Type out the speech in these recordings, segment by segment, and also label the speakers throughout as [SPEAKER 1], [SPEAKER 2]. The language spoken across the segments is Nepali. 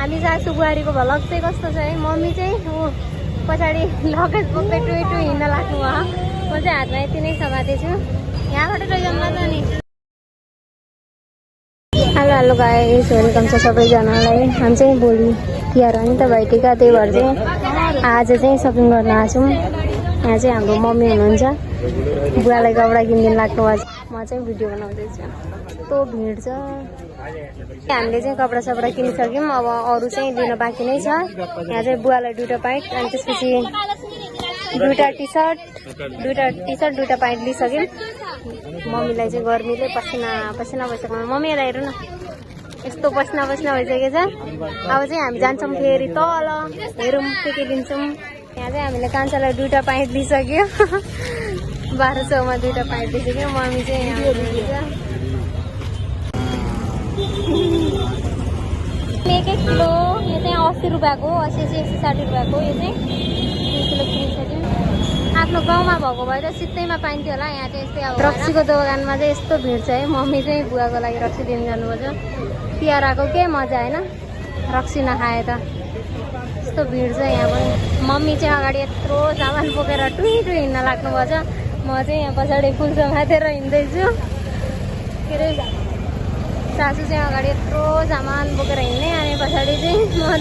[SPEAKER 1] हामी सासू बुहारीको भलग चाहिँ कस्तो छ है। मम्मी चाहिँ पछाडि लगेज बोक्दै टुई टुई हिँड्न लाग्नु भयो। म चाहिँ हातमा यति नै समातेछु। यहाँबाट लैजाउँला त नि। हेलो हेलो गाइस, वेलकम छ सबैजनालाई। हामी चाहिँ भोलि तिहार हो नि त, भाइटिका, त्यही भएर चाहिँ आज चाहिँ सपिङ गर्न आएको छौँ। यहाँ चाहिँ हाम्रो मम्मी हुनुहुन्छ, बुवालाई कपडा किनिदिनु लाग्नु भएको छ। म चाहिँ भिडियो बनाउँदैछु। कस्तो भिड छ। हामीले चाहिँ कपडा सपडा किनिसक्यौँ। अब अरू चाहिँ लिन बाँकी नै छ। यहाँ चाहिँ बुवालाई 2टा प्यान्ट अनि त्यसपछि 2टा टी सर्ट 2टा प्यान्ट लिइसक्यौँ। मम्मीलाई चाहिँ गर्मीले पसिना भइसक्यो। मम्मी यता हेर्नु न, यस्तो पसिना भइसकेको छ। अब चाहिँ हामी जान्छौँ फेरि तल, हेरौँ के लिन्छौँ। यहाँ चाहिँ हामीले कान्छालाई 2टा प्यान्ट लिइसक्यो। 1200 मा 2टा प्यान्ट लिइसक्यो। मम्मी चाहिँ यहाँ एक किलो, यो चाहिँ 80 रुपियाँको, 80-160 रुपियाँको। यो चाहिँ 2 किलो किनिसक्यौँ। आफ्नो गाउँमा भएको भए त सित्तैमा पाइन्थ्यो होला। यहाँ चाहिँ यस्तै अब रक्सीको दोकानमा चाहिँ यस्तो भिड छ है। मम्मी चाहिँ बुवाको लागि रक्सी दिनु जानुपर्छ। तिहार आएको के मजा होइन, रक्सी नखाए त। यस्तो भिड छ यहाँ पनि। मम्मी चाहिँ अगाडि यत्रो सामान बोकेर टुई टुई हिँड्न लाग्नुभएको छ। म चाहिँ यहाँ पछाडि फुल समातेर हिँड्दैछु। के अरे सासू चाहिँ अगाडि यत्रो सामान बोकेर हिँड्ने, अनि पछाडि चाहिँ म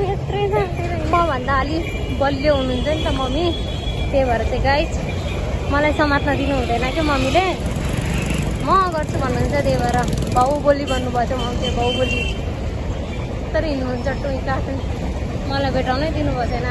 [SPEAKER 1] यत्रै मभन्दा अलिक बलियो हुनुहुन्छ नि त मम्मी। त्यही भएर चाहिँ गाइस मलाई समात्न दिनु हुँदैन क्या मम्मीले, म गर्छु भन्नुहुन्छ। त्यही भएर बाहुबली भन्नुभएको छ। मम्मी चाहिँ बाहुबली तर हिँड्नुहुन्छ टुई काट्नु, मलाई भेटाउनै दिनुभएको छैन।